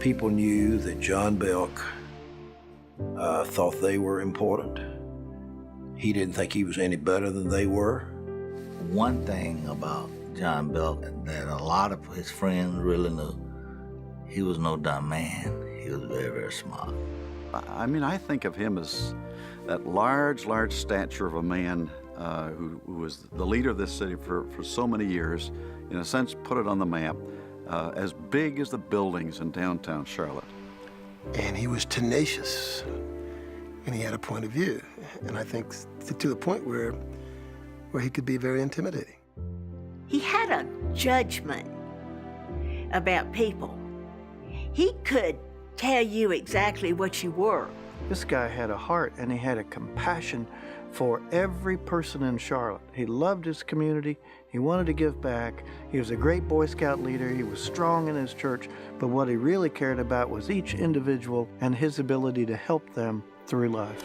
People knew that John Belk thought they were important. He didn't think he was any better than they were. One thing about John Belk that a lot of his friends really knew, he was no dumb man. He was very, very smart. I mean, I think of him as that large stature of a man who was the leader of this city for so many years, in a sense put it on the map, as big as the buildings in downtown Charlotte. And he was tenacious, and he had a point of view. And I think to the point where he could be very intimidating. He had a judgment about people. He could tell you exactly what you were. This guy had a heart, and he had a compassion for every person in Charlotte. He loved his community. He wanted to give back. He was a great Boy Scout leader. He was strong in his church, but what he really cared about was each individual and his ability to help them through life.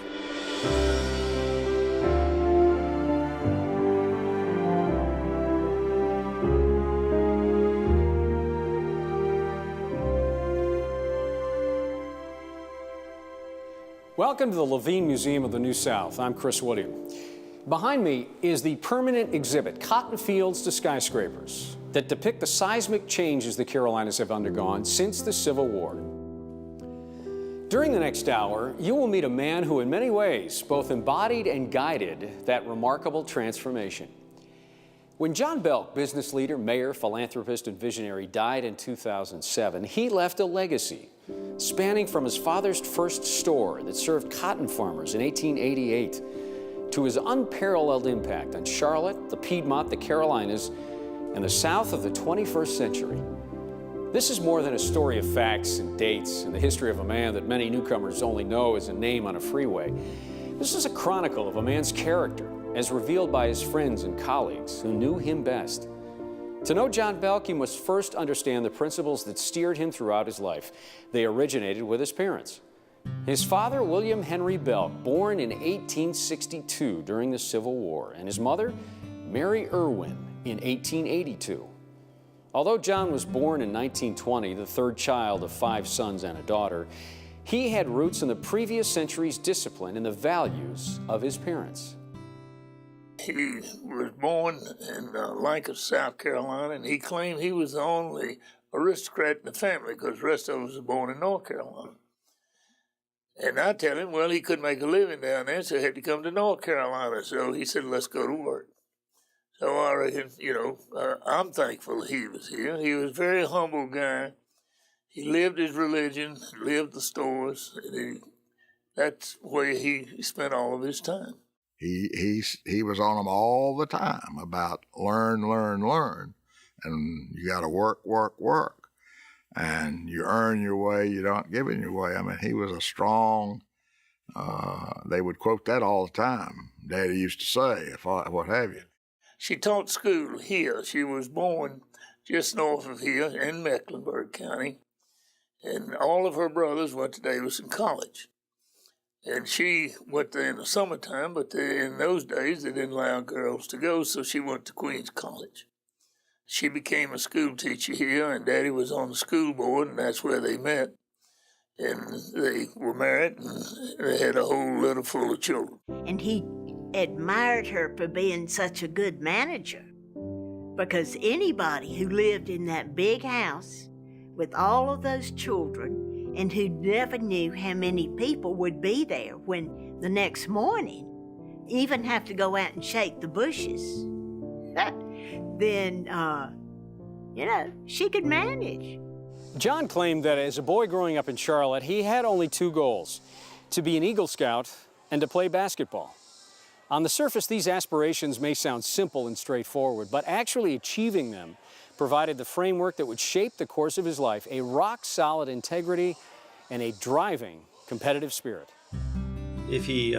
Welcome to the Levine Museum of the New South. I'm Chris William. Behind me is the permanent exhibit, Cotton Fields to Skyscrapers, that depict the seismic changes the Carolinas have undergone since the Civil War. During the next hour, you will meet a man who in many ways both embodied and guided that remarkable transformation. When John Belk, business leader, mayor, philanthropist, and visionary, died in 2007, he left a legacy spanning from his father's first store that served cotton farmers in 1888 to his unparalleled impact on Charlotte, the Piedmont, the Carolinas, and the South of the 21st century. This is more than a story of facts and dates and the history of a man that many newcomers only know as a name on a freeway. This is a chronicle of a man's character as revealed by his friends and colleagues who knew him best. To know John Belk, you must first understand the principles that steered him throughout his life. They originated with his parents. His father, William Henry Belk, born in 1862 during the Civil War, and his mother, Mary Irwin, in 1882. Although John was born in 1920, the third child of 5 sons and a daughter, he had roots in the previous century's discipline and the values of his parents. He was born in Lancaster, South Carolina, and he claimed he was the only aristocrat in the family because the rest of us were born in North Carolina. And I tell him, well, he couldn't make a living down there, so he had to come to North Carolina. So he said, let's go to work. So I reckon, I'm thankful he was here. He was a very humble guy. He lived his religion, lived the stores. And that's where he spent all of his time. He was on them all the time about learn, and you got to work, and you earn your way, you don't give in your way. I mean, he was a strong. They would quote that all the time. Daddy used to say, what have you. She taught school here. She was born just north of here in Mecklenburg County, and all of her brothers went to Davidson College. And she went there in the summertime, but in those days they didn't allow girls to go, so she went to Queens College. She became a school teacher here, and Daddy was on the school board, and that's where they met. And they were married, and they had a whole litter full of children. And he admired her for being such a good manager, because anybody who lived in that big house with all of those children and who never knew how many people would be there when the next morning even have to go out and shake the bushes, then, she could manage. John claimed that as a boy growing up in Charlotte, he had only 2 goals: to be an Eagle Scout and to play basketball. On the surface, these aspirations may sound simple and straightforward, but actually achieving them provided the framework that would shape the course of his life, a rock-solid integrity and a driving competitive spirit. If he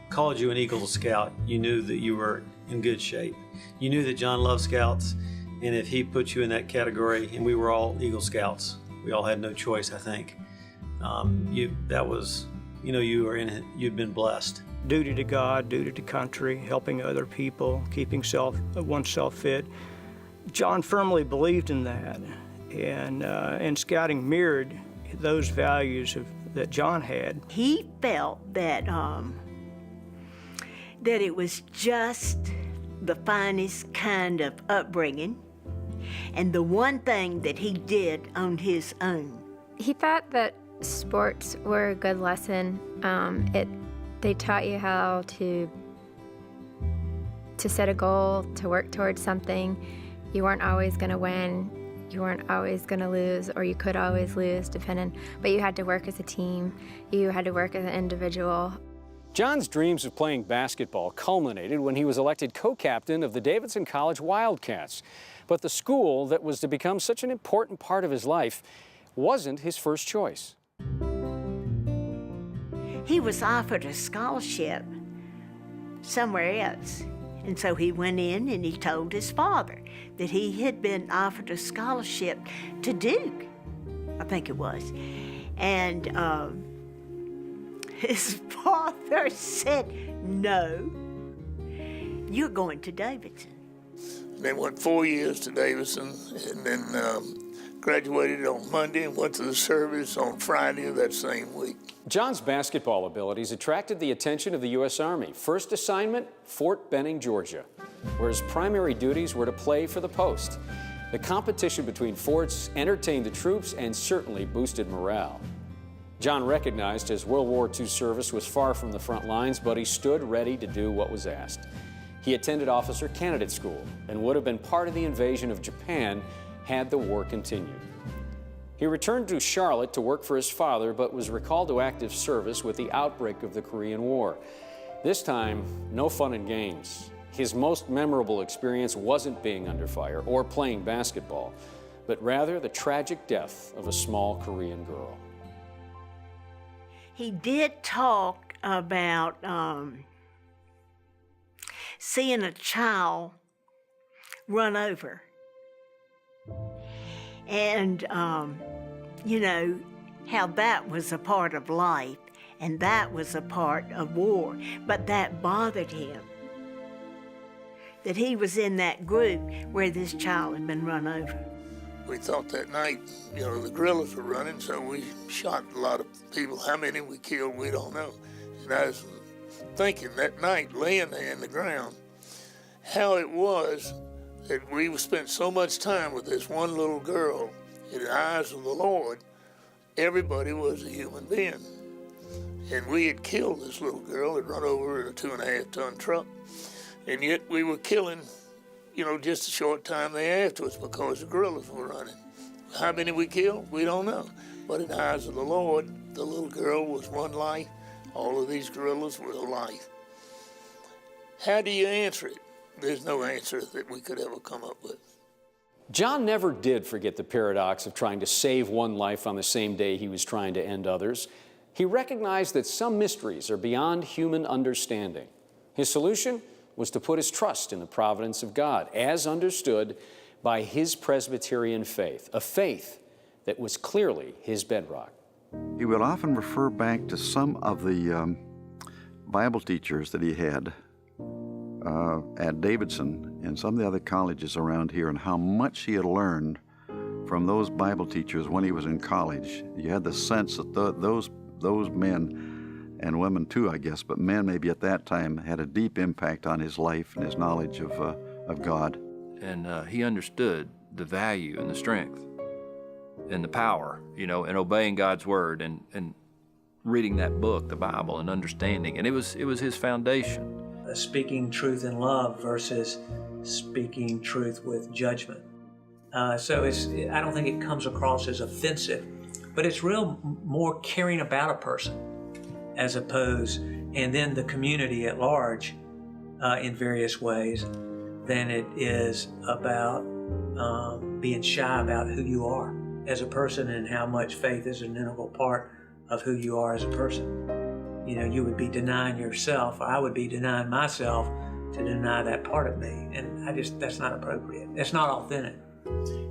called you an Eagle Scout, you knew that you were in good shape. You knew that John loved Scouts, and if he put you in that category, and we were all Eagle Scouts, we all had no choice, I think. You'd been blessed. Duty to God, duty to country, helping other people, keeping oneself fit. John firmly believed in that, And scouting mirrored those values that John had. He felt that that it was just the finest kind of upbringing, and the one thing that he did on his own. He thought that sports were a good lesson. They taught you how to set a goal, to work towards something. You weren't always going to win. You weren't always going to lose, or you could always lose, depending. But you had to work as a team. You had to work as an individual. John's dreams of playing basketball culminated when he was elected co-captain of the Davidson College Wildcats. But the school that was to become such an important part of his life wasn't his first choice. He was offered a scholarship somewhere else. And so he went in and he told his father that he had been offered a scholarship to Duke, I think it was. And his father said, "No, you're going to Davidson." They went 4 years to Davidson, and then graduated on Monday and went to the service on Friday of that same week. John's basketball abilities attracted the attention of the U.S. Army. First assignment, Fort Benning, Georgia, where his primary duties were to play for the post. The competition between forts entertained the troops and certainly boosted morale. John recognized his World War II service was far from the front lines, but he stood ready to do what was asked. He attended officer candidate school and would have been part of the invasion of Japan had the war continued. He returned to Charlotte to work for his father, but was recalled to active service with the outbreak of the Korean War. This time, no fun and games. His most memorable experience wasn't being under fire or playing basketball, but rather the tragic death of a small Korean girl. He did talk about seeing a child run over. And, you know, how that was a part of life and that was a part of war. But that bothered him, that he was in that group where this child had been run over. We thought that night, you know, the guerrillas were running, so we shot a lot of people. How many we killed, we don't know. And I was thinking that night, laying there in the ground, how it was that we spent so much time with this one little girl. In the eyes of the Lord, everybody was a human being. And we had killed this little girl, had run over in a 2.5-ton truck, and yet we were killing, you know, just a short time thereafter because the guerrillas were running. How many we killed, we don't know. But in the eyes of the Lord, the little girl was one life. All of these guerrillas were a life. How do you answer it? There's no answer that we could ever come up with. John never did forget the paradox of trying to save one life on the same day he was trying to end others. He recognized that some mysteries are beyond human understanding. His solution was to put his trust in the providence of God, as understood by his Presbyterian faith, a faith that was clearly his bedrock. He would often refer back to some of the Bible teachers that he had at Davidson and some of the other colleges around here, and how much he had learned from those Bible teachers when he was in college. You had the sense that those men, and women too, I guess, but men maybe at that time, had a deep impact on his life and his knowledge of God. And he understood the value and the strength and the power, you know, in obeying God's word and reading that book, the Bible, and understanding. And it was his foundation. Speaking truth in love versus speaking truth with judgment. So I don't think it comes across as offensive, but it's more caring about a person as opposed, and then the community at large in various ways, than it is about being shy about who you are as a person and how much faith is an integral part of who you are as a person. You know, you would be denying yourself, or I would be denying myself to deny that part of me. And that's not appropriate. That's not authentic.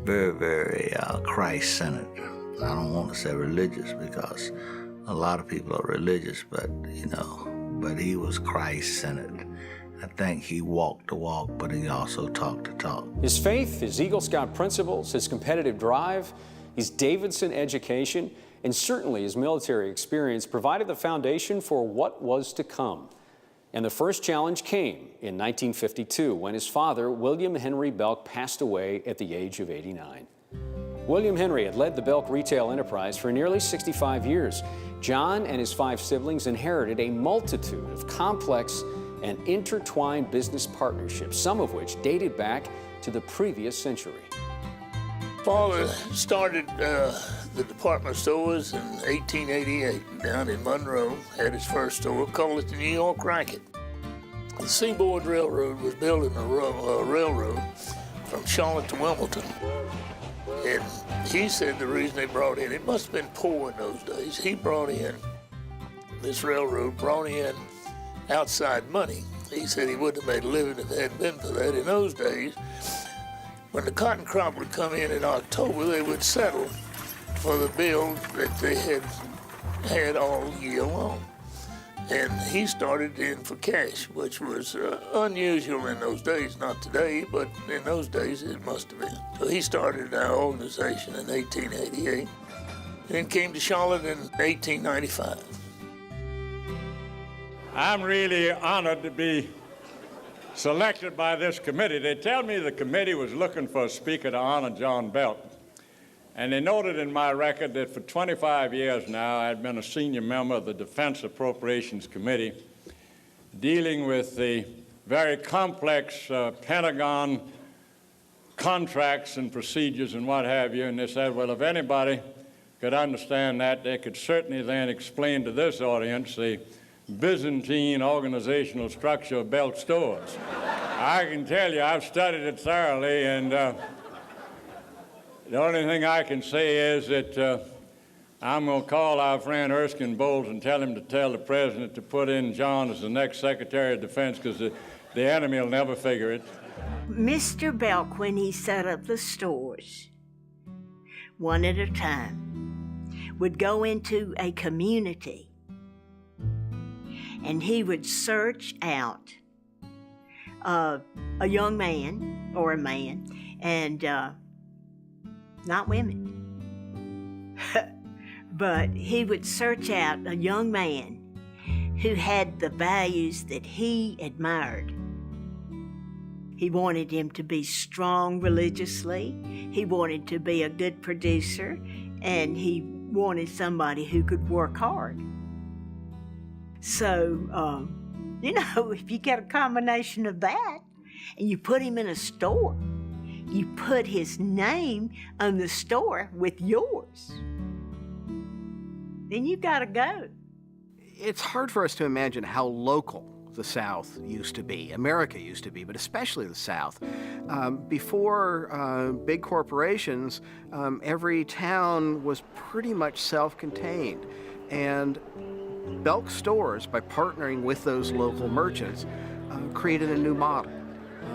Very, very Christ-centered. I don't want to say religious because a lot of people are religious, but he was Christ-centered. I think he walked the walk, but he also talked the talk. His faith, his Eagle Scout principles, his competitive drive, his Davidson education, and certainly his military experience provided the foundation for what was to come. And the first challenge came in 1952 when his father, William Henry Belk, passed away at the age of 89. William Henry had led the Belk retail enterprise for nearly 65 years. John and his 5 siblings inherited a multitude of complex and intertwined business partnerships, some of which dated back to the previous century. Father started the department stores in 1888 down in Monroe, had his first store, called it the New York Racket. The Seaboard Railroad was building a railroad from Charlotte to Wilmington. And he said the reason they brought in, it must have been poor in those days, he brought in, this railroad brought in outside money. He said he wouldn't have made a living if it hadn't been for that. In those days, when the cotton crop would come in October, they would settle for the bill that they had all year long. And he started in for cash, which was unusual in those days, not today, but in those days it must have been. So he started our organization in 1888, then came to Charlotte in 1895. I'm really honored to be selected by this committee. They tell me the committee was looking for a speaker to honor John Belk. And they noted in my record that for 25 years now, I'd been a senior member of the Defense Appropriations Committee, dealing with the very complex Pentagon contracts and procedures and what have you. And they said, well, if anybody could understand that, they could certainly then explain to this audience the Byzantine organizational structure of Belk stores. I can tell you, I've studied it thoroughly, and the only thing I can say is that I'm going to call our friend Erskine Bowles and tell him to tell the president to put in John as the next Secretary of Defense, because the enemy will never figure it. Mr. Belk, when he set up the stores, one at a time, would go into a community and he would search out a young man or a man, and not women, but he would search out a young man who had the values that he admired. He wanted him to be strong religiously, he wanted to be a good producer, and he wanted somebody who could work hard. So, if you get a combination of that and you put him in a store, you put his name on the store with yours, then you gotta go. It's hard for us to imagine how local the South used to be, America used to be, but especially the South. Before big corporations, every town was pretty much self-contained. And Belk stores, by partnering with those local merchants, created a new model.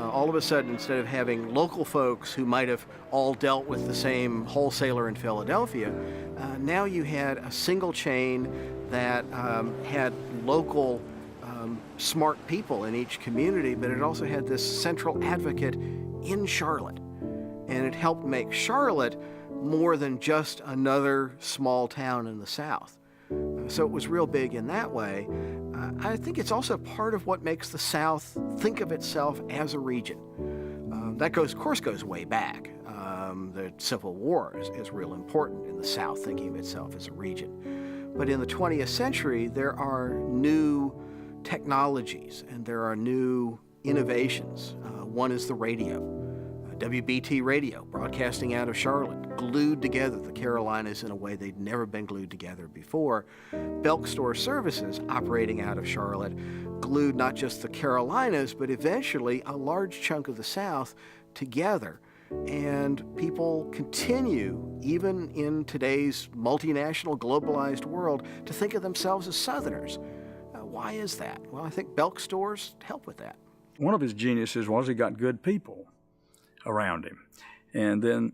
All of a sudden, instead of having local folks who might have all dealt with the same wholesaler in Philadelphia, now you had a single chain that had local smart people in each community, but it also had this central advocate in Charlotte. And it helped make Charlotte more than just another small town in the South. So it was real big in that way. I think it's also part of what makes the South think of itself as a region. That goes way back. The Civil War is real important in the South thinking of itself as a region. But in the 20th century, there are new technologies and there are new innovations. One is the radio. WBT radio, broadcasting out of Charlotte, glued together the Carolinas in a way they'd never been glued together before. Belk Store Services, operating out of Charlotte, glued not just the Carolinas, but eventually a large chunk of the South together. And people continue, even in today's multinational, globalized world, to think of themselves as Southerners. Why is that? Well, I think Belk stores help with that. One of his geniuses was he got good people around him. And then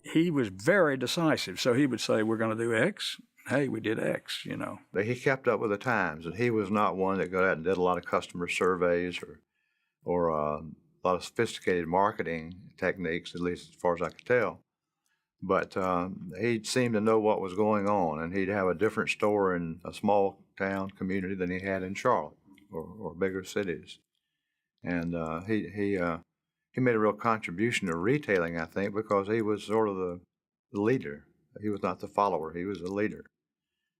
he was very decisive. So he would say, we're going to do X. Hey, we did X, But he kept up with the times, and he was not one that got out and did a lot of customer surveys or or a lot of sophisticated marketing techniques, at least as far as I could tell. But he seemed to know what was going on, and he'd have a different store in a small town community than he had in Charlotte or bigger cities. And he made a real contribution to retailing, I think, because he was sort of the leader. He was not the follower, he was the leader.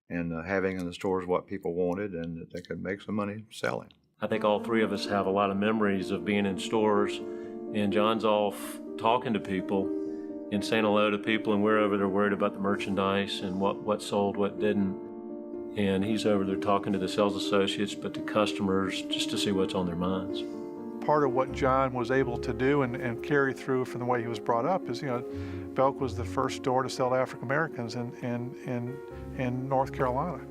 And having in the stores what people wanted, and that they could make some money selling. I think all three of us have a lot of memories of being in stores, and John's off talking to people and saying hello to people, and we're over there worried about the merchandise and what sold, what didn't. And he's over there talking to the sales associates, but to customers, just to see what's on their minds. Part of what John was able to do and carry through from the way he was brought up is, Belk was the first store to sell to African Americans in North Carolina.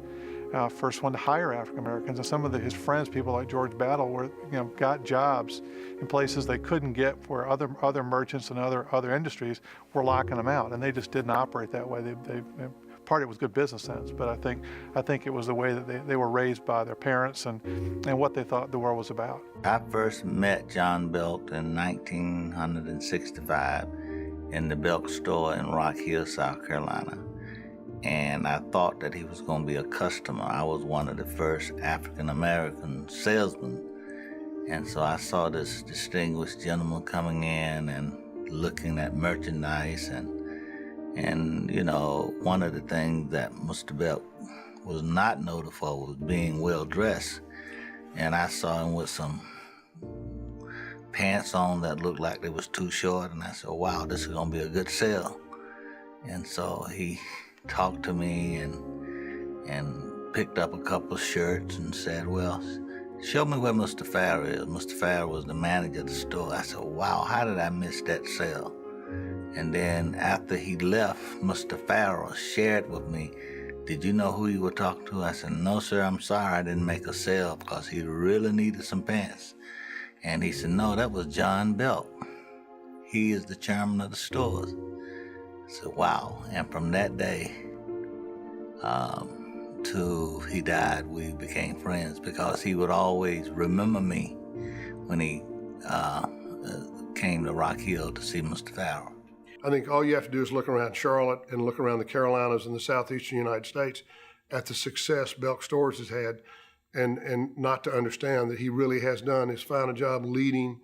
First one to hire African Americans, and some of his friends, people like George Battle, got jobs in places they couldn't get, where other merchants and other industries were locking them out, and they just didn't operate that way. Part of it was good business sense, but I think it was the way that they were raised by their parents and what they thought the world was about. I first met John Belk in 1965 in the Belk store in Rock Hill, South Carolina. And I thought that he was going to be a customer. I was one of the first African-American salesmen. And so I saw this distinguished gentleman coming in and looking at merchandise. And one of the things that Mr. Belk was not noted for was being well-dressed. And I saw him with some pants on that looked like they was too short. And I said, wow, this is going to be a good sale. And so he talked to me and picked up a couple of shirts and said, well, show me where Mr. Farrer is. Mr. Farrer was the manager of the store. I said, wow, how did I miss that sale? And then after he left, Mr. Farrer shared with me, did you know who you were talking to? I said, no, sir, I'm sorry I didn't make a sale because he really needed some pants. And he said, no, that was John Belk. He is the chairman of the stores. I said, wow. And from that day till he died, we became friends because he would always remember me when he came to Rock Hill to see Mr. Farrer. I think all you have to do is look around Charlotte and look around the Carolinas and the southeastern United States at the success Belk Stores has had, and not to understand that he really has done is found a job leading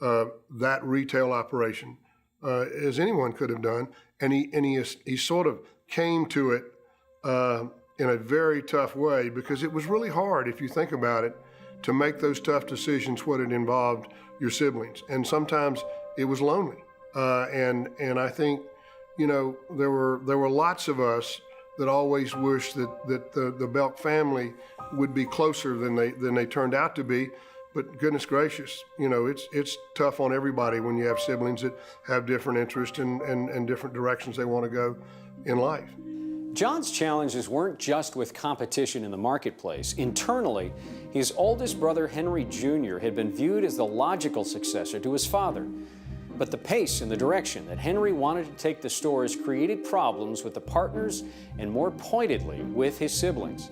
that retail operation as anyone could have done. And he sort of came to it in a very tough way, because it was really hard, if you think about it, to make those tough decisions when it involved your siblings. And sometimes it was lonely. And I think, there were lots of us that always wished that the Belk family would be closer than they turned out to be. But goodness gracious, it's tough on everybody when you have siblings that have different interests and different directions they want to go in life. John's challenges weren't just with competition in the marketplace. Internally, his oldest brother, Henry Jr., had been viewed as the logical successor to his father. But the pace and the direction that Henry wanted to take the stores created problems with the partners and, more pointedly, with his siblings.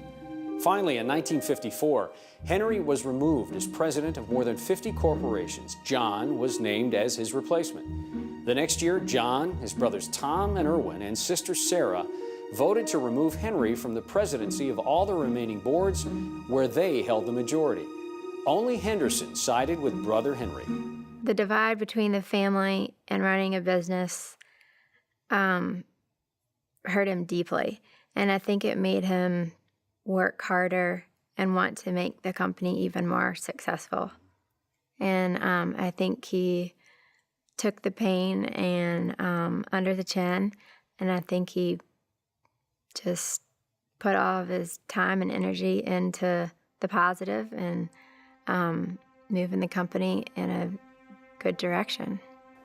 Finally, in 1954, Henry was removed as president of more than 50 corporations. John was named as his replacement. The next year, John, his brothers Tom and Irwin, and sister Sarah voted to remove Henry from the presidency of all the remaining boards where they held the majority. Only Henderson sided with brother Henry. The divide between the family and running a business hurt him deeply. And I think it made him work harder and want to make the company even more successful. And I think he took the pain and under the chin, and I think he just put all of his time and energy into the positive and moving the company in a good direction.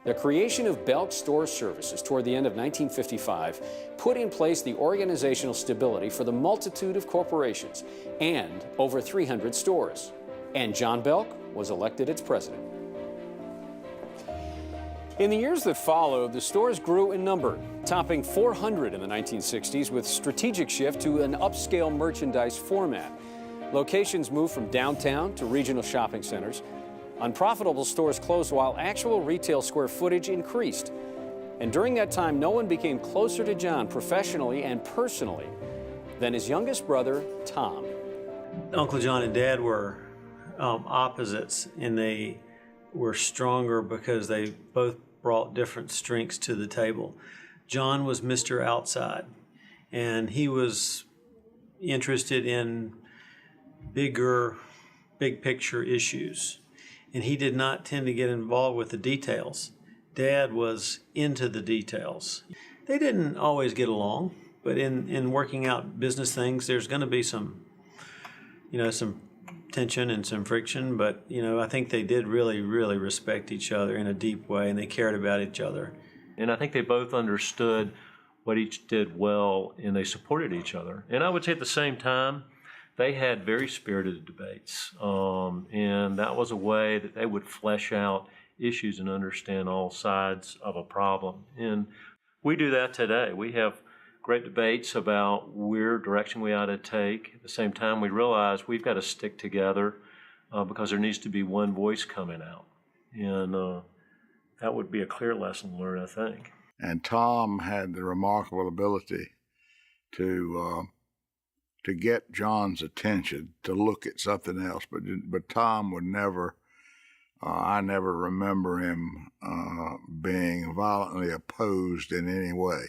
The creation of Belk Store Services toward the end of 1955 put in place the organizational stability for the multitude of corporations and over 300 stores. And John Belk was elected its president. In the years that followed, the stores grew in number, topping 400 in the 1960s with strategic shift to an upscale merchandise format. Locations moved from downtown to regional shopping centers. Unprofitable stores closed while actual retail square footage increased. And during that time, no one became closer to John professionally and personally than his youngest brother, Tom. Uncle John and Dad were opposites, and they were stronger because they both brought different strengths to the table. John was Mr. Outside, and he was interested in big picture issues, and he did not tend to get involved with the details. Dad was into the details. They didn't always get along, but in working out business things, there's going to be some tension and some friction, but I think they did really respect each other in a deep way, and they cared about each other. And I think they both understood what each did well, and they supported each other. And I would say at the same time, they had very spirited debates, and that was a way that they would flesh out issues and understand all sides of a problem. And we do that today. We have great debates about where direction we ought to take. At the same time, we realize we've got to stick together because there needs to be one voice coming out. And that would be a clear lesson learned, I think. And Tom had the remarkable ability to get John's attention, to look at something else. But Tom would never, I never remember him being violently opposed in any way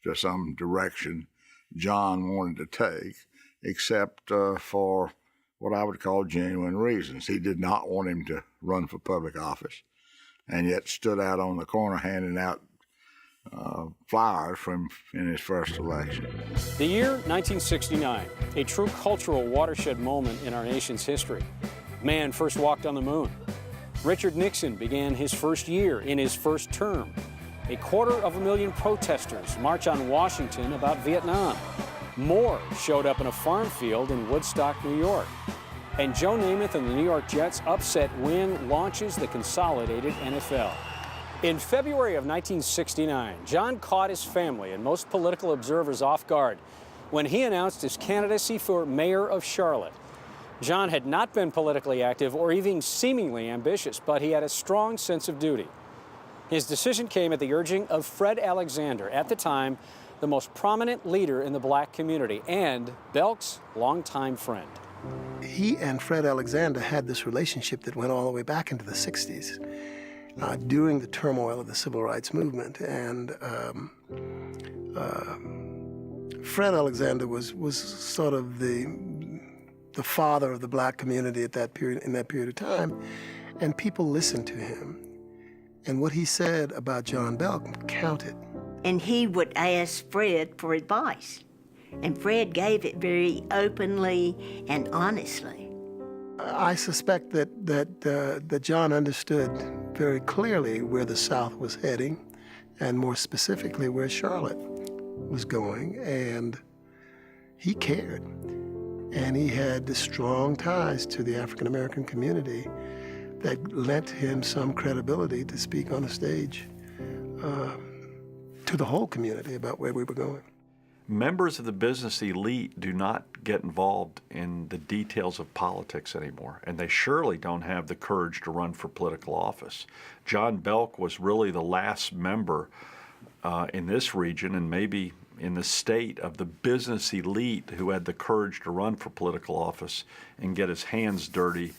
to some direction John wanted to take, except for what I would call genuine reasons. He did not want him to run for public office, and yet stood out on the corner handing out flyers in his first election. The year 1969, a true cultural watershed moment in our nation's history. Man first walked on the moon. Richard Nixon began his first year in his first term. 250,000 protesters march on Washington about Vietnam. More showed up in a farm field in Woodstock, New York. And Joe Namath and the New York Jets' upset win launches the consolidated NFL. In February of 1969, John caught his family and most political observers off guard when he announced his candidacy for mayor of Charlotte. John had not been politically active or even seemingly ambitious, but he had a strong sense of duty. His decision came at the urging of Fred Alexander, at the time the most prominent leader in the black community and Belk's longtime friend. He and Fred Alexander had this relationship that went all the way back into the 60s. During the turmoil of the civil rights movement, and Fred Alexander was sort of the father of the black community at that period, in that period of time, and people listened to him. And what he said about John Belk counted. And he would ask Fred for advice, and Fred gave it very openly and honestly. I suspect that John understood very clearly where the South was heading, and more specifically where Charlotte was going, and he cared. And he had strong ties to the African American community that lent him some credibility to speak on the stage to the whole community about where we were going. Members of the business elite do not get involved in the details of politics anymore, and they surely don't have the courage to run for political office. John Belk was really the last member in this region, and maybe in the state, of the business elite who had the courage to run for political office and get his hands dirty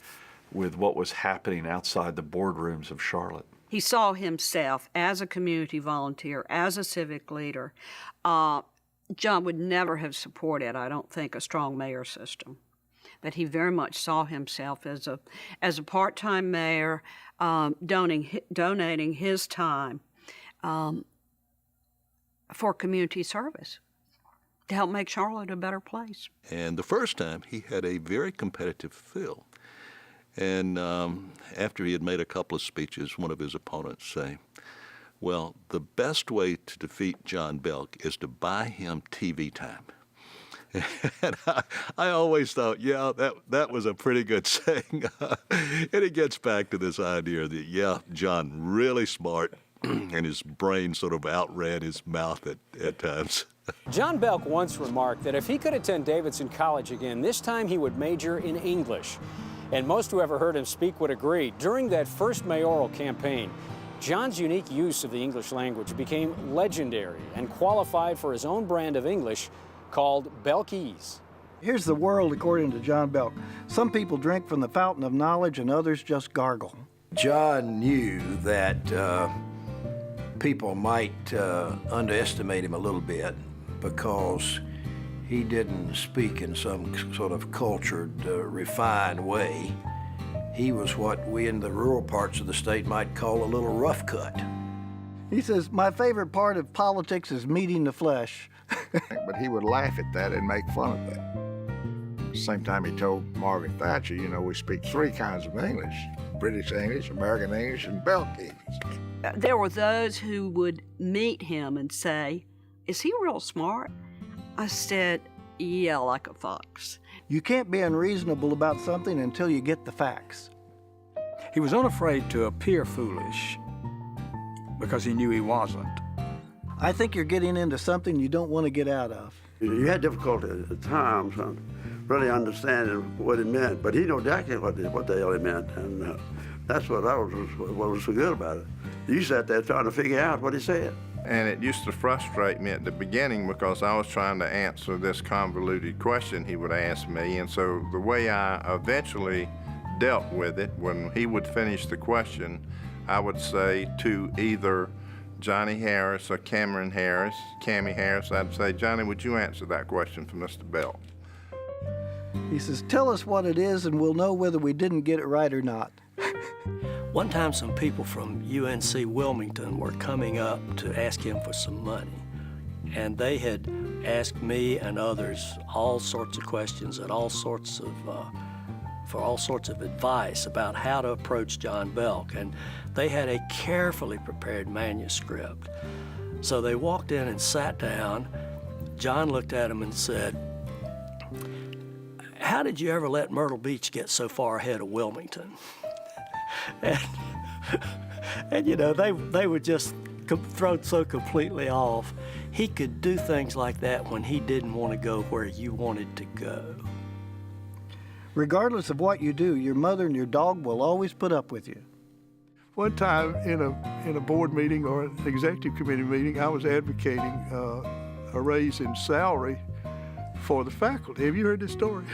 with what was happening outside the boardrooms of Charlotte. He saw himself as a community volunteer, as a civic leader. John would never have supported, I don't think, a strong mayor system. That he very much saw himself as a part-time mayor, donating his time for community service to help make Charlotte a better place. And the first time, he had a very competitive field. And after he had made a couple of speeches, one of his opponents say, well, the best way to defeat John Belk is to buy him TV time. And I always thought, yeah, that was a pretty good saying. And it gets back to this idea that, yeah, John, really smart, and his brain sort of outran his mouth at times. John Belk once remarked that if he could attend Davidson College again, this time he would major in English. And most who ever heard him speak would agree. During that first mayoral campaign, John's unique use of the English language became legendary and qualified for his own brand of English called Belkese. Here's the world according to John Belk. Some people drink from the fountain of knowledge and others just gargle. John knew that people might underestimate him a little bit because he didn't speak in some sort of cultured, refined way. He was what we in the rural parts of the state might call a little rough cut. He says, my favorite part of politics is meeting the flesh. But he would laugh at that and make fun of that. At the same time, he told Margaret Thatcher, you know, we speak 3 kinds of English: British English, American English, and Belk English. There were those who would meet him and say, is he real smart? I said, yeah, like a fox. You can't be unreasonable about something until you get the facts. He was unafraid to appear foolish because he knew he wasn't. I think you're getting into something you don't want to get out of. You had difficulty at times really understanding what it meant, but he knew exactly what the hell it meant, and that's what was so good about it. You sat there trying to figure out what he said. And it used to frustrate me at the beginning because I was trying to answer this convoluted question he would ask me, and so the way I eventually dealt with it, when he would finish the question, I would say to either Johnny Harris or Cameron Harris, Cammy Harris, I'd say, Johnny, would you answer that question for Mr. Belk? He says, tell us what it is and we'll know whether we didn't get it right or not. One time some people from UNC Wilmington were coming up to ask him for some money. And they had asked me and others all sorts of questions and for all sorts of advice about how to approach John Belk. And they had a carefully prepared manuscript. So they walked in and sat down. John looked at him and said, how did you ever let Myrtle Beach get so far ahead of Wilmington? And you know, they were just thrown so completely off. He could do things like that when he didn't want to go where you wanted to go. Regardless of what you do, your mother and your dog will always put up with you. One time in a board meeting or an executive committee meeting, I was advocating a raise in salary for the faculty. Have you heard this story?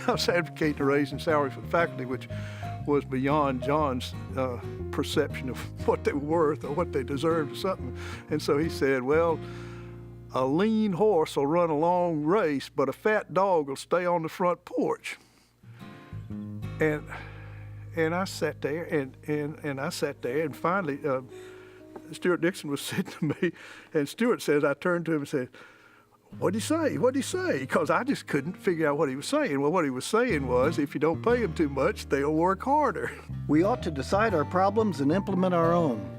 I was advocating a raise in salary for the faculty, which was beyond John's perception of what they were worth or what they deserved or something. And so he said, well, a lean horse will run a long race, but a fat dog will stay on the front porch. And I sat there, and finally, Stuart Dixon was sitting to me, and Stuart says, I turned to him and said, what'd he say? What'd he say? Because I just couldn't figure out what he was saying. Well, what he was saying was, if you don't pay them too much, they'll work harder. We ought to decide our problems and implement our own.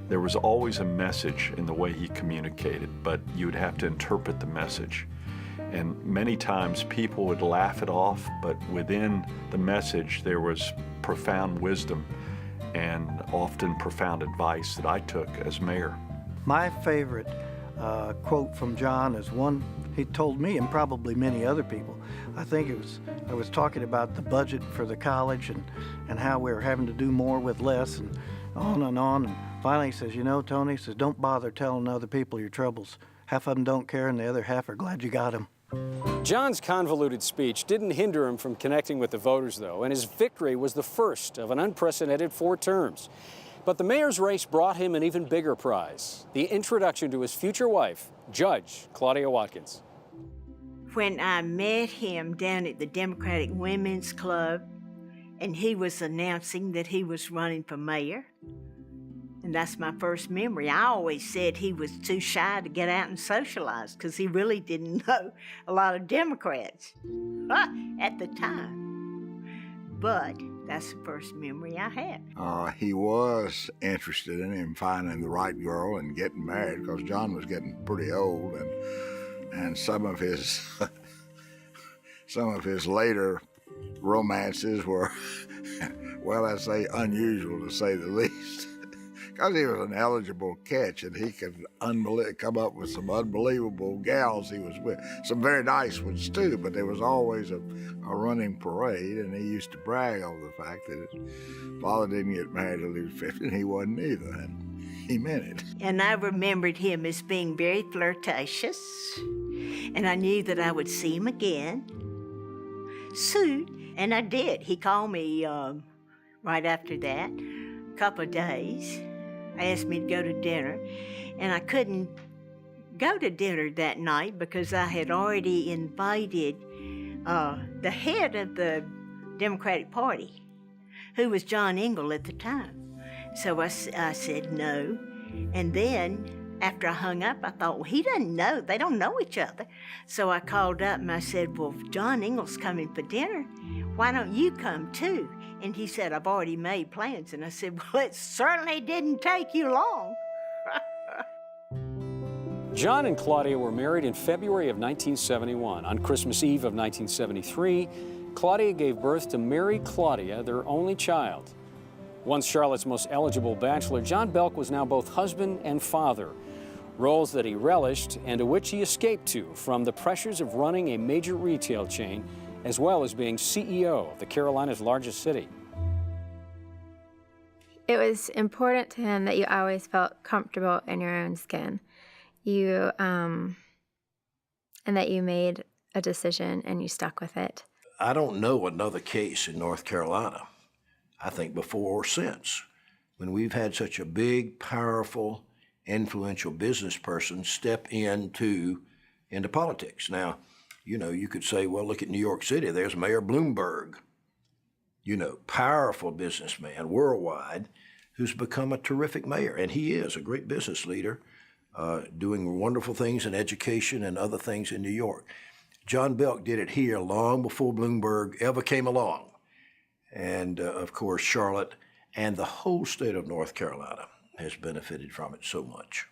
There was always a message in the way he communicated, but you would have to interpret the message. And many times people would laugh it off, but within the message there was profound wisdom and often profound advice that I took as mayor. My favorite quote from John is one he told me and probably many other people. I think I was talking about the budget for the college and how we were having to do more with less and on. And finally he says, you know, Tony, he says, don't bother telling other people your troubles. Half of them don't care and the other half are glad you got them. John's convoluted speech didn't hinder him from connecting with the voters, though, and his victory was the first of an unprecedented 4 terms. But the mayor's race brought him an even bigger prize, the introduction to his future wife, Judge Claudia Watkins. When I met him down at the Democratic Women's Club, and he was announcing that he was running for mayor, and that's my first memory. I always said he was too shy to get out and socialize because he really didn't know a lot of Democrats at the time. But that's the first memory I had. He was interested in him finding the right girl and getting married because John was getting pretty old, and some of his later romances were, well, I'd say unusual to say the least. Because he was an eligible catch, and he could come up with some unbelievable gals he was with. Some very nice ones, too, but there was always a running parade, and he used to brag over the fact that his father didn't get married till he was 50, and he wasn't either, and he meant it. And I remembered him as being very flirtatious, and I knew that I would see him again soon, and I did. He called me right after that, a couple of days, asked me to go to dinner, and I couldn't go to dinner that night because I had already invited the head of the Democratic Party, who was John Ingle at the time. So I said no, and then after I hung up, I thought, well, he doesn't know. They don't know each other. So I called up and I said, well, if John Ingle's coming for dinner, why don't you come too? And he said, I've already made plans. And I said, well, it certainly didn't take you long. John and Claudia were married in February of 1971. On Christmas Eve of 1973, Claudia gave birth to Mary Claudia, their only child. Once Charlotte's most eligible bachelor, John Belk was now both husband and father, roles that he relished and to which he escaped to from the pressures of running a major retail chain, as well as being CEO of the Carolinas' largest city. It was important to him that you always felt comfortable in your own skin. And that you made a decision and you stuck with it. I don't know another case in North Carolina, I think before or since, when we've had such a big, powerful, influential business person step into politics. Now, you could say, well, look at New York City. There's Mayor Bloomberg, powerful businessman worldwide who's become a terrific mayor. And he is a great business leader, doing wonderful things in education and other things in New York. John Belk did it here long before Bloomberg ever came along. And of course, Charlotte and the whole state of North Carolina has benefited from it so much.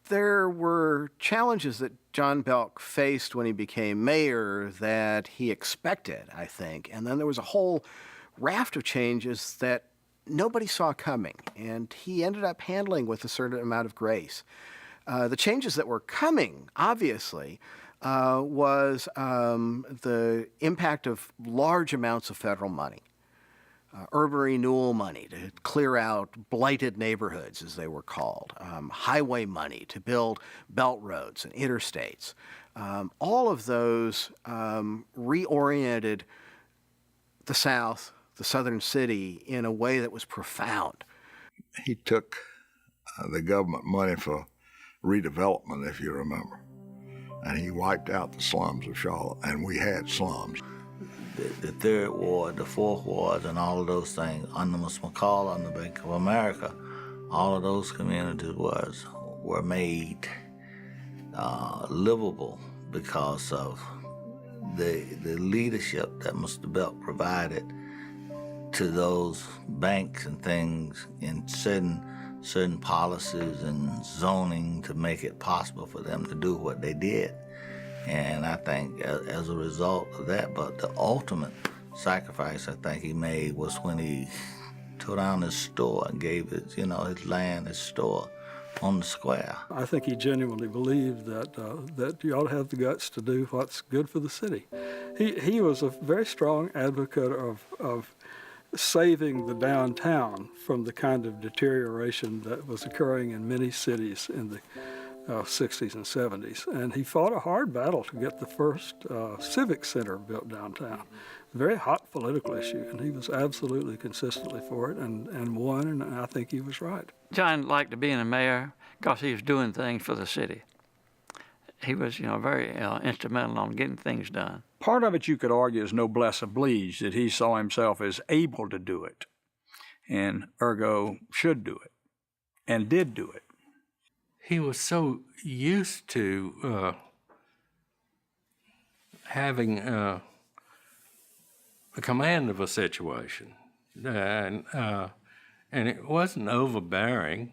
There were challenges that John Belk faced when he became mayor that he expected, I think. And then there was a whole raft of changes that nobody saw coming, and he ended up handling with a certain amount of grace. The changes that were coming, obviously, was the impact of large amounts of federal money, urban renewal money to clear out blighted neighborhoods, as they were called, highway money to build belt roads and interstates. All of those reoriented the South, the southern city, in a way that was profound. He took the government money for redevelopment, if you remember, and he wiped out the slums of Charlotte, and we had slums. The Third Ward, the Fourth Ward, and all of those things, under Ms. McCall, under Bank of America, all of those communities were made livable because of the leadership that Mr. Belk provided to those banks and things in certain policies and zoning to make it possible for them to do what they did. And I think as a result of that, but the ultimate sacrifice I think he made was when he tore down his store and gave his land, his store on the square. I think he genuinely believed that you ought to have the guts to do what's good for the city. He was a very strong advocate of saving the downtown from the kind of deterioration that was occurring in many cities in the 60s and 70s. And he fought a hard battle to get the first civic center built downtown. Very hot political issue, and he was absolutely consistently for it and won, and I think he was right. John liked being a mayor because he was doing things for the city. He was, very instrumental on getting things done. Part of it, you could argue, is noblesse oblige, that he saw himself as able to do it, and ergo should do it, and did do it. He was so used to having a command of a situation, and it wasn't overbearing,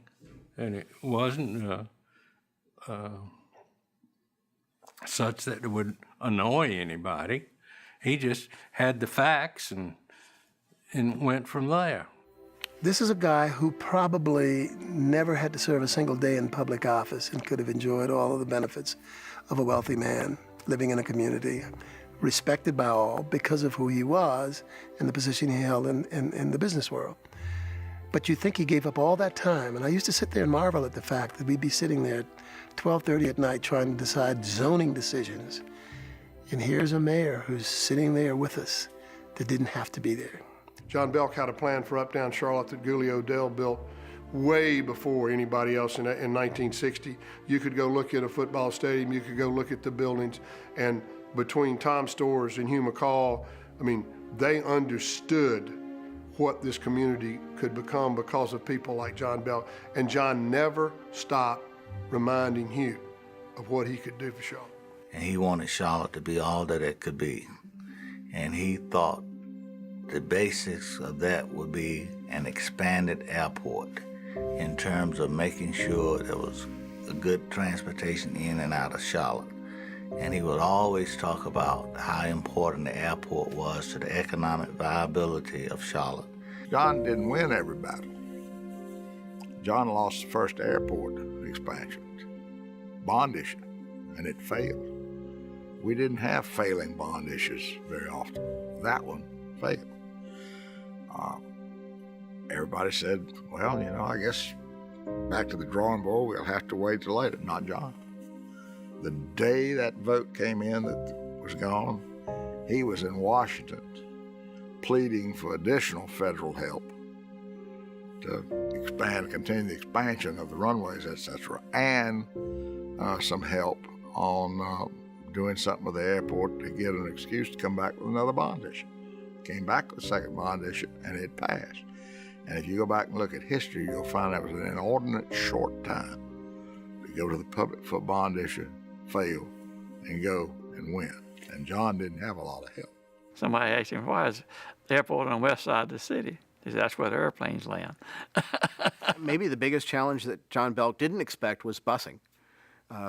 and it wasn't such that it would annoy anybody. He just had the facts and went from there. This is a guy who probably never had to serve a single day in public office and could have enjoyed all of the benefits of a wealthy man living in a community, respected by all because of who he was and the position he held in the business world. But you think he gave up all that time, and I used to sit there and marvel at the fact that we'd be sitting there at 12:30 at night trying to decide zoning decisions, and here's a mayor who's sitting there with us that didn't have to be there. John Belk had a plan for uptown Charlotte that Gully Odell built way before anybody else in 1960. You could go look at a football stadium, you could go look at the buildings, and between Tom Storrs and Hugh McCall, I mean, they understood what this community could become because of people like John Belk. And John never stopped reminding Hugh of what he could do for Charlotte. And he wanted Charlotte to be all that it could be. And he thought the basics of that would be an expanded airport in terms of making sure there was a good transportation in and out of Charlotte. And he would always talk about how important the airport was to the economic viability of Charlotte. John didn't win every battle. John lost the first airport expansion, bond issue, and it failed. We didn't have failing bond issues very often. That one failed. Everybody said, well, you know, I guess back to the drawing board, we'll have to wait till later. Not John. The day that vote came in that was gone, he was in Washington pleading for additional federal help to continue the expansion of the runways, etc., and some help on doing something with the airport to get an excuse to come back with another bond issue. Came back with a second bond issue, and it passed. And if you go back and look at history, you'll find that was an inordinate short time to go to the public for bond issue, fail, and go and win. And John didn't have a lot of help. Somebody asked him, why is the airport on the west side of the city? He said, that's where the airplanes land. Maybe the biggest challenge that John Belk didn't expect was busing.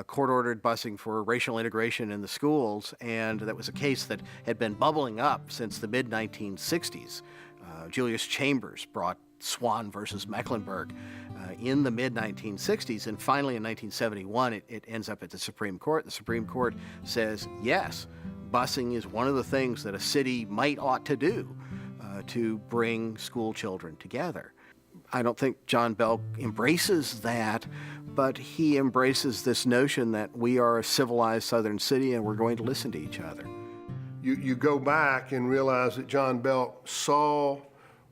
Court-ordered busing for racial integration in the schools, and that was a case that had been bubbling up since the mid-1960s. Julius Chambers brought Swan versus Mecklenburg in the mid-1960s, and finally in 1971 it ends up at the Supreme Court. The Supreme Court says, yes, busing is one of the things that a city ought to do to bring school children together. I don't think John Belk embraces that, but he embraces this notion that we are a civilized southern city and we're going to listen to each other. You go back and realize that John Belk saw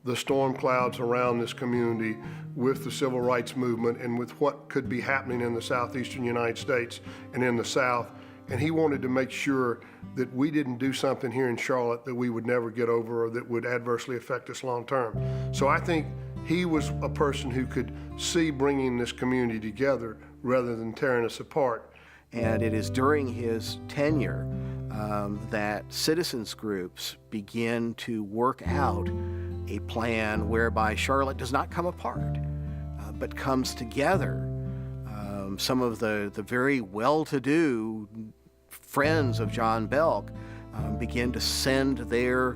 the storm clouds around this community with the civil rights movement and with what could be happening in the southeastern United States and in the South. And he wanted to make sure that we didn't do something here in Charlotte that we would never get over or that would adversely affect us long term. So I think he was a person who could see bringing this community together rather than tearing us apart. And it is during his tenure that citizens groups begin to work out a plan whereby Charlotte does not come apart, but comes together. Some of the very well-to-do friends of John Belk begin to send their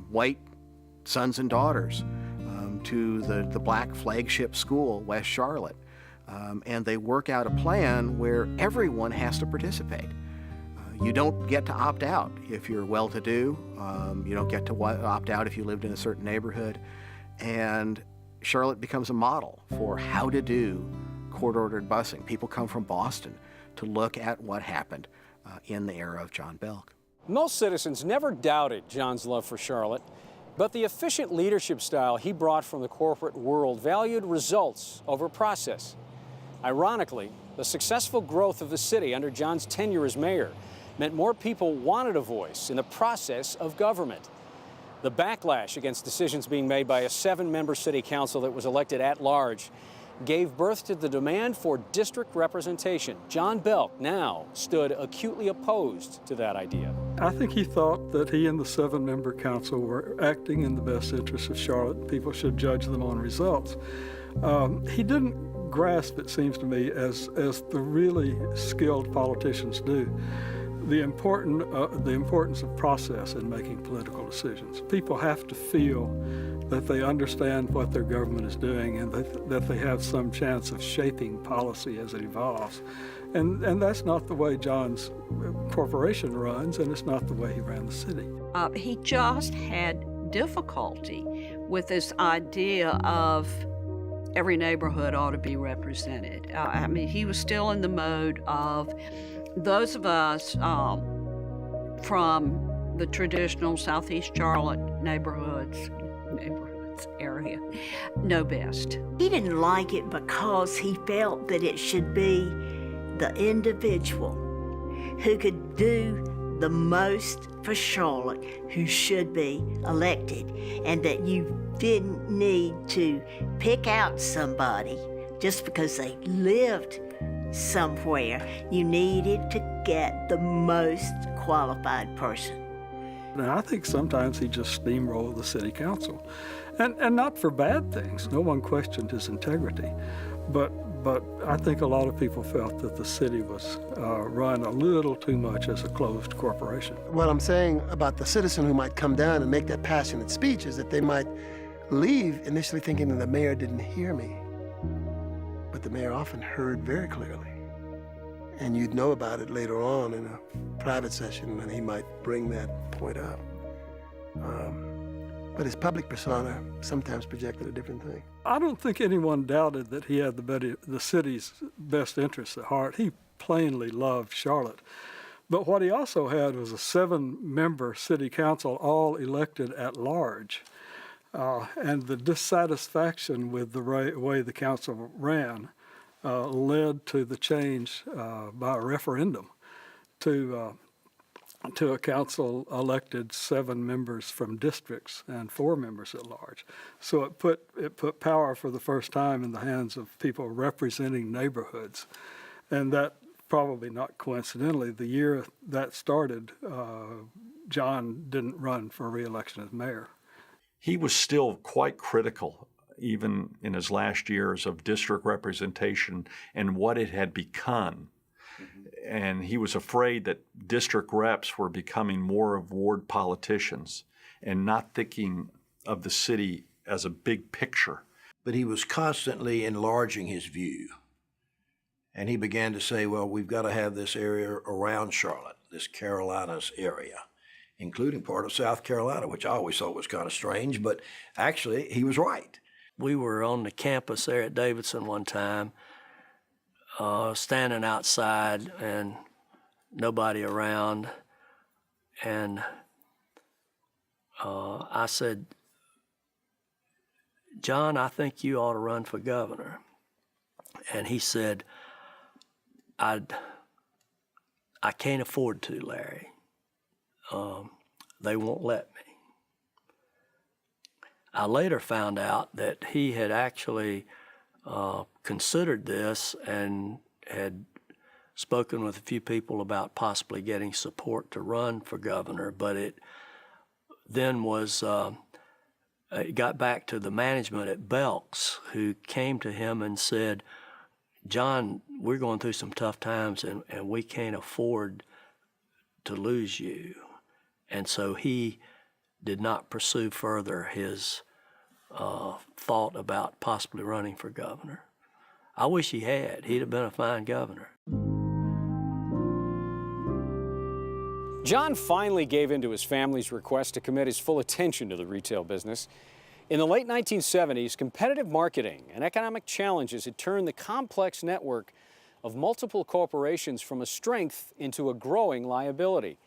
white sons and daughters to the black flagship school, West Charlotte. And they work out a plan where everyone has to participate. You don't get to opt out if you're well-to-do. You don't get to opt out if you lived in a certain neighborhood. And Charlotte becomes a model for how to do court-ordered busing. People come from Boston to look at what happened in the era of John Belk. Most citizens never doubted John's love for Charlotte, but the efficient leadership style he brought from the corporate world valued results over process. Ironically, the successful growth of the city under John's tenure as mayor meant more people wanted a voice in the process of government. The backlash against decisions being made by a 7-member city council that was elected at large gave birth to the demand for district representation. John Belk now stood acutely opposed to that idea. I think he thought that he and the 7-member council were acting in the best interest of Charlotte. People should judge them on results. He didn't grasp, it seems to me, as the really skilled politicians do, the importance of process in making political decisions. People have to feel that they understand what their government is doing, and that they have some chance of shaping policy as it evolves. And that's not the way John's corporation runs, and it's not the way he ran the city. He just had difficulty with this idea of every neighborhood ought to be represented. I mean, he was still in the mode of those of us from the traditional Southeast Charlotte neighborhoods area know best. He didn't like it because he felt that it should be the individual who could do the most for Charlotte who should be elected, and that you didn't need to pick out somebody just because they lived somewhere. You needed to get the most qualified person. And I think sometimes he just steamrolled the city council, and not for bad things. No one questioned his integrity, but I think a lot of people felt that the city was run a little too much as a closed corporation. What I'm saying about the citizen who might come down and make that passionate speech is that they might leave initially thinking that the mayor didn't hear me, but the mayor often heard very clearly. And you'd know about it later on in a private session when he might bring that point up. But his public persona sometimes projected a different thing. I don't think anyone doubted that he had the city's best interests at heart. He plainly loved Charlotte. But what he also had was a 7-member city council, all elected at large. And the dissatisfaction with the way the council ran led to the change by a referendum to a council elected 7 members from districts and 4 members at large. So it put power for the first time in the hands of people representing neighborhoods. And that, probably not coincidentally, the year that started, John didn't run for re-election as mayor. He was still quite critical, even in his last years, of district representation and what it had become. And he was afraid that district reps were becoming more of ward politicians and not thinking of the city as a big picture. But he was constantly enlarging his view. And he began to say, well, we've got to have this area around Charlotte, this Carolinas area, including part of South Carolina, which I always thought was kind of strange, but actually he was right. We were on the campus there at Davidson one time, standing outside and nobody around. And I said, John, I think you ought to run for governor. And he said, I can't afford to, Larry. They won't let me. I later found out that he had actually considered this and had spoken with a few people about possibly getting support to run for governor, but it then was, it got back to the management at Belk's, who came to him and said, John, we're going through some tough times and we can't afford to lose you. And so he did not pursue further his thought about possibly running for governor. I wish he had. He'd have been a fine governor. John finally gave in to his family's request to commit his full attention to the retail business. In the late 1970s, competitive marketing and economic challenges had turned the complex network of multiple corporations from a strength into a growing liability.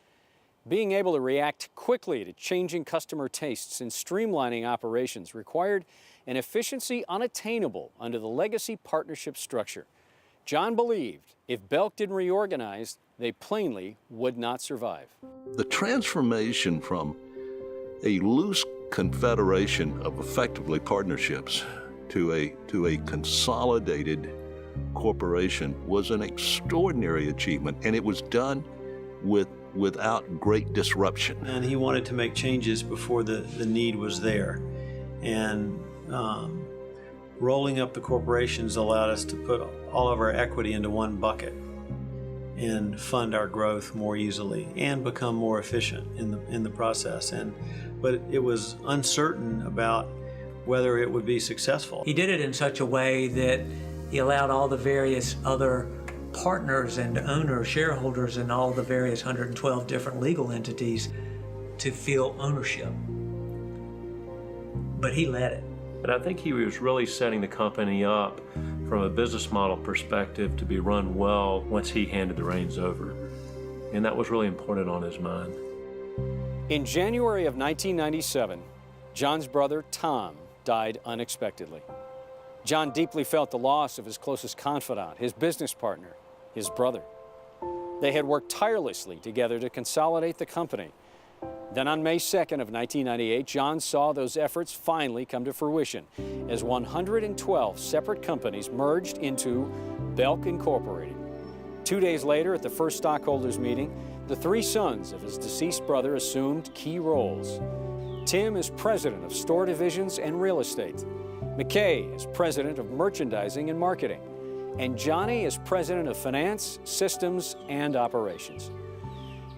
Being able to react quickly to changing customer tastes and streamlining operations required an efficiency unattainable under the legacy partnership structure. John believed if Belk didn't reorganize, they plainly would not survive. The transformation from a loose confederation of effectively partnerships to a consolidated corporation was an extraordinary achievement, and it was done without great disruption. And he wanted to make changes before the need was there. And rolling up the corporations allowed us to put all of our equity into one bucket and fund our growth more easily and become more efficient in the process. But it was uncertain about whether it would be successful. He did it in such a way that he allowed all the various other partners and owners, shareholders in all the various 112 different legal entities to feel ownership. But he led it. And I think he was really setting the company up from a business model perspective to be run well once he handed the reins over. And that was really important on his mind. In January of 1997, John's brother, Tom, died unexpectedly. John deeply felt the loss of his closest confidant, his business partner, his brother. They had worked tirelessly together to consolidate the company. Then on May 2nd of 1998, John saw those efforts finally come to fruition as 112 separate companies merged into Belk Incorporated. 2 days later, at the first stockholders meeting, the three sons of his deceased brother assumed key roles. Tim is president of store divisions and real estate. McKay is president of merchandising and marketing. And Johnny is president of finance, systems, and operations.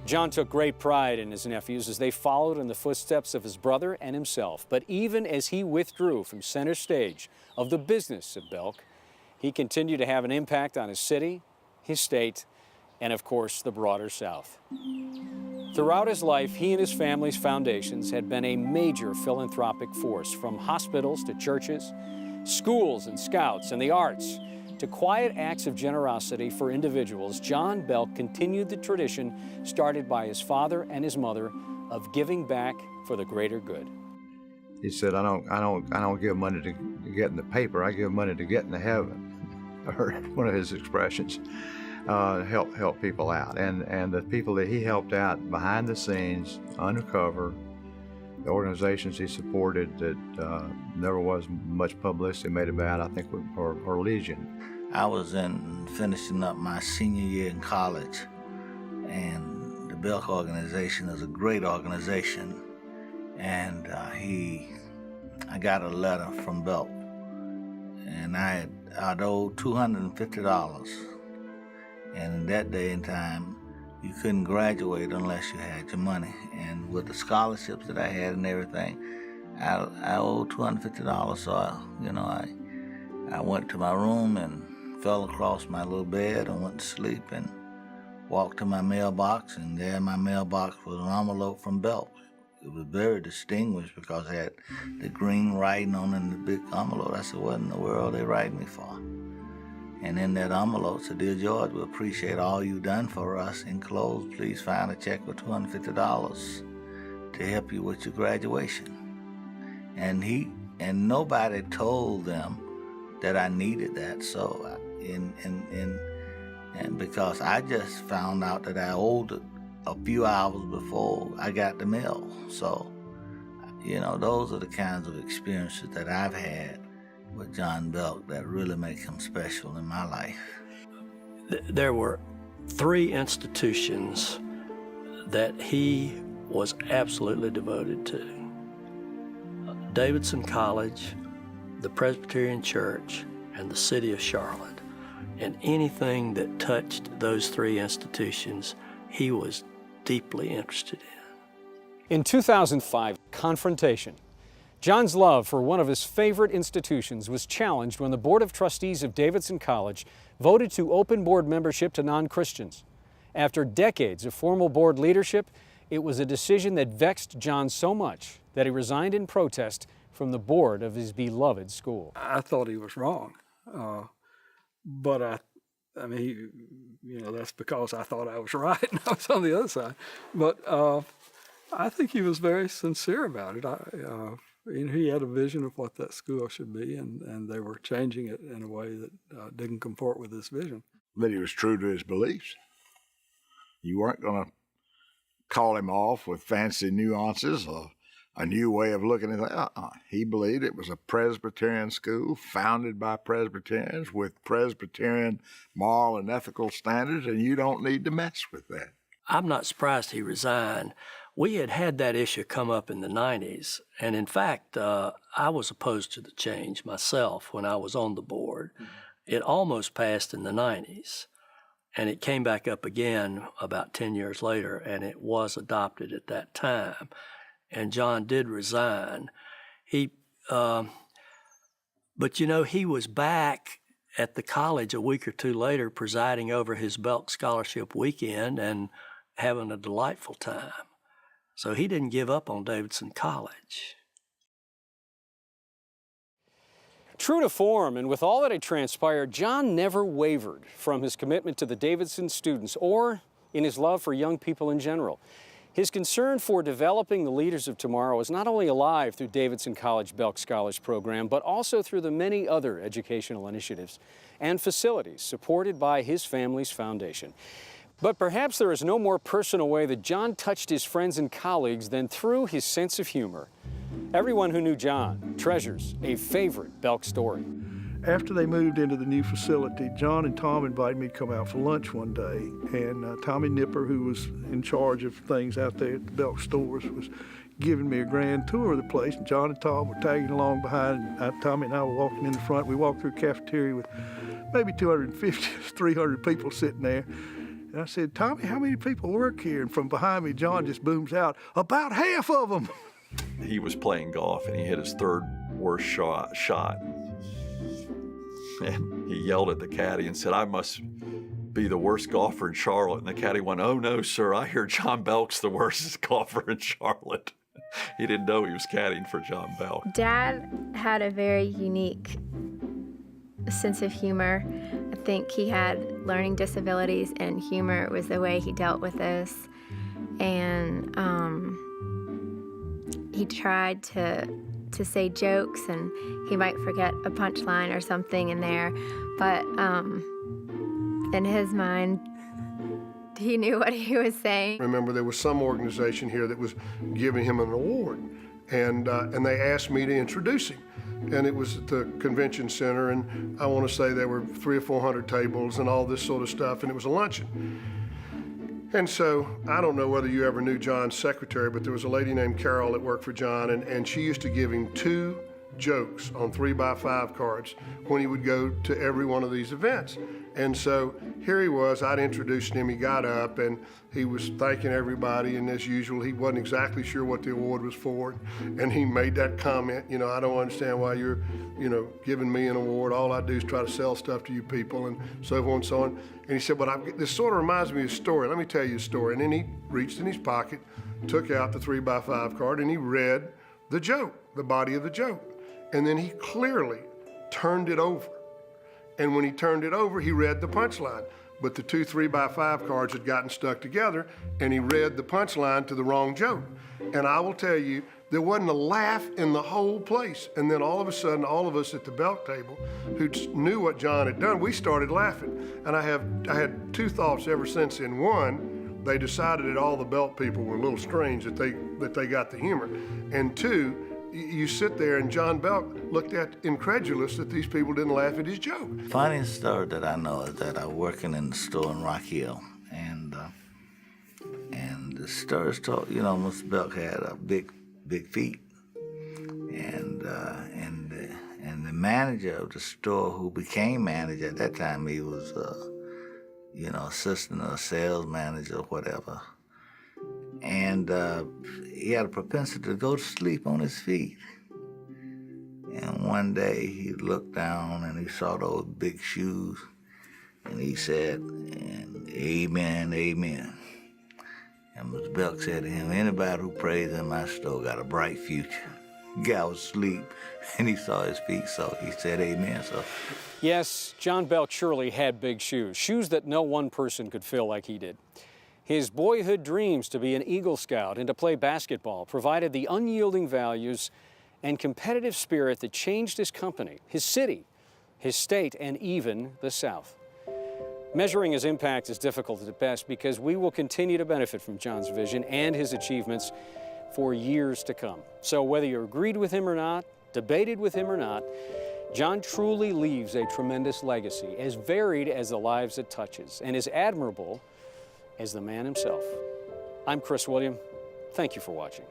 John took great pride in his nephews as they followed in the footsteps of his brother and himself. But even as he withdrew from center stage of the business of Belk, he continued to have an impact on his city, his state, and of course, the broader South. Throughout his life, he and his family's foundations had been a major philanthropic force, from hospitals to churches, schools and scouts, and the arts, to quiet acts of generosity for individuals. John Belk continued the tradition started by his father and his mother of giving back for the greater good. He said, I don't give money to get in the paper, I give money to get into heaven. I heard one of his expressions. Help people out, and the people that he helped out behind the scenes, undercover, the organizations he supported that never was much publicity made about, I think, were Legion. I was finishing up my senior year in college, and the Belk organization is a great organization, and I got a letter from Belk, and I'd owed $250. And in that day and time, you couldn't graduate unless you had your money. And with the scholarships that I had and everything, I owed $250. So, I went to my room and fell across my little bed and went to sleep and walked to my mailbox, and there in my mailbox was an envelope from Belk. It was very distinguished because it had the green writing on it in the big envelope. I said, what in the world are they writing me for? And in that envelope said, Dear George, we appreciate all you've done for us. Enclosed, please find a check for $250 to help you with your graduation. And nobody told them that I needed that. So, and because I just found out that I owed it a few hours before I got the mail. So, those are the kinds of experiences that I've had with John Belk that really make him special in my life. There were three institutions that he was absolutely devoted to: Davidson College, the Presbyterian Church, and the city of Charlotte. And anything that touched those three institutions, he was deeply interested in. In 2005, confrontation. John's love for one of his favorite institutions was challenged when the Board of Trustees of Davidson College voted to open board membership to non-Christians. After decades of formal board leadership, it was a decision that vexed John so much that he resigned in protest from the board of his beloved school. I thought he was wrong, but I mean, that's because I thought I was right and I was on the other side. But I think he was very sincere about it. He had a vision of what that school should be, and they were changing it in a way that didn't comport with his vision. But he was true to his beliefs. You weren't going to call him off with fancy nuances or a new way of looking at it. He believed it was a Presbyterian school founded by Presbyterians with Presbyterian moral and ethical standards, and you don't need to mess with that. I'm not surprised he resigned. We had that issue come up in the 90s, and in fact, I was opposed to the change myself when I was on the board. It almost passed in the 90s, and it came back up again about 10 years later, and it was adopted at that time. And John did resign. He But you know, he was back at the college a week or two later presiding over his Belk Scholarship Weekend and having a delightful time. So he didn't give up on Davidson College. True to form, and with all that had transpired, John never wavered from his commitment to the Davidson students or in his love for young people in general. His concern for developing the leaders of tomorrow is not only alive through Davidson College Belk Scholars Program, but also through the many other educational initiatives and facilities supported by his family's foundation. But perhaps there is no more personal way that John touched his friends and colleagues than through his sense of humor. Everyone who knew John treasures a favorite Belk story. After they moved into the new facility, John and Tom invited me to come out for lunch one day, and Tommy Nipper, who was in charge of things out there at the Belk stores, was giving me a grand tour of the place. And John and Tom were tagging along behind, and Tommy and I were walking in the front. We walked through the cafeteria with maybe 250, 300 people sitting there. And I said, "Tommy, how many people work here?" And from behind me, John just booms out, "About half of them." He was playing golf and he hit his third worst shot. And he yelled at the caddy and said, "I must be the worst golfer in Charlotte." And the caddy went, "Oh no, sir, I hear John Belk's the worst golfer in Charlotte." He didn't know he was caddying for John Belk. Dad had a very unique sense of humor. I think he had learning disabilities, and humor was the way he dealt with those. And he tried to say jokes, and he might forget a punchline or something in there, but in his mind, he knew what he was saying. Remember, there was some organization here that was giving him an award, and they asked me to introduce him. And it was at the convention center, and I want to say there were 300 or 400 tables and all this sort of stuff, and it was a luncheon. And so, I don't know whether you ever knew John's secretary, but there was a lady named Carol that worked for John, and she used to give him 2 jokes on 3x5 cards when he would go to every one of these events. And so, here he was, I'd introduced him, he got up, and he was thanking everybody, and as usual, he wasn't exactly sure what the award was for, and he made that comment, "You know, I don't understand why you're, giving me an award. All I do is try to sell stuff to you people," and so forth and so on. And he said, "But this sort of reminds me of a story. Let me tell you a story." And then he reached in his pocket, took out the 3x5 card, and he read the joke, the body of the joke. And then he clearly turned it over. And when he turned it over, he read the punchline. But the 2 3x5 cards had gotten stuck together, and he read the punchline to the wrong joke. And I will tell you, there wasn't a laugh in the whole place. And then all of a sudden, all of us at the Belk table who knew what John had done, we started laughing. And I had 2 thoughts ever since. In one, they decided that all the Belk people were a little strange, that they got the humor. And 2, you sit there, and John Belk looked at incredulous that these people didn't laugh at his joke. Funniest story that I know is that I was working in the store in Rock Hill, and the story told, Mr. Belk had a big feet, and the manager of the store, who became manager at that time, he was assistant or sales manager or whatever. And he had a propensity to go to sleep on his feet. And one day he looked down and he saw those big shoes, and he said, "Amen, amen." And Mr. Belk said to him, "Anybody who prays in my store got a bright future." The guy was asleep, and he saw his feet, so he said amen. So, yes, John Belk surely had big shoes, shoes that no one person could fill like he did. His boyhood dreams to be an Eagle Scout and to play basketball provided the unyielding values and competitive spirit that changed his company, his city, his state, and even the South. Measuring his impact is difficult at best because we will continue to benefit from John's vision and his achievements for years to come. So whether you agreed with him or not, debated with him or not, John truly leaves a tremendous legacy, as varied as the lives it touches, and as admirable as the man himself. I'm Chris William. Thank you for watching.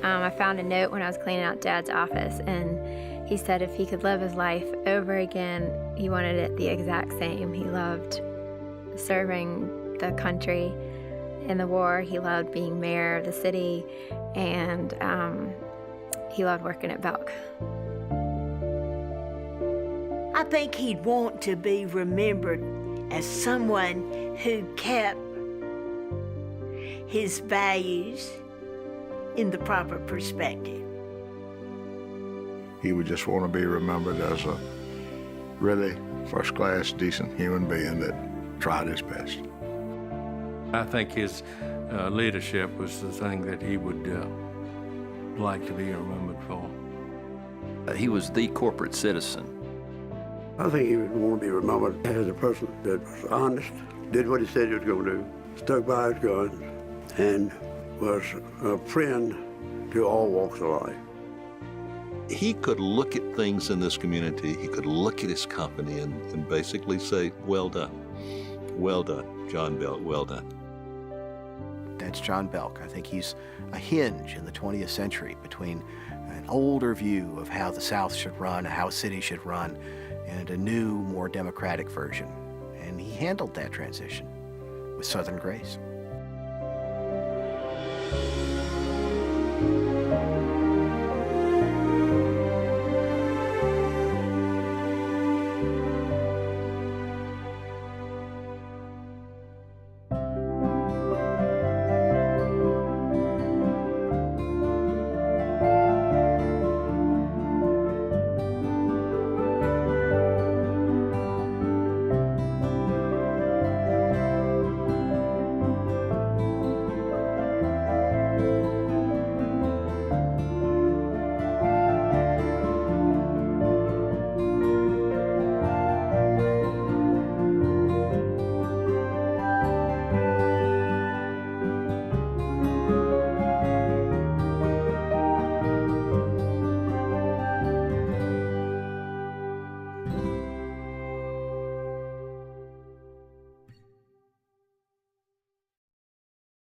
I found a note when I was cleaning out Dad's office, and he said if he could live his life over again, he wanted it the exact same. He loved serving the country in the war. He loved being mayor of the city, and he loved working at Belk. I think he'd want to be remembered as someone who kept his values in the proper perspective. He would just want to be remembered as a really first-class, decent human being that tried his best. I think his leadership was the thing that he would like to be remembered for. He was the corporate citizen. I think he would want to be remembered as a person that was honest, did what he said he was going to do, stuck by his guns, and was a friend to all walks of life. He could look at things in this community, he could look at his company and basically say, well done, John Belk, well done. That's John Belk. I think he's a hinge in the 20th century between an older view of how the South should run, how a city should run, and a new, more democratic version. And he handled that transition with Southern grace.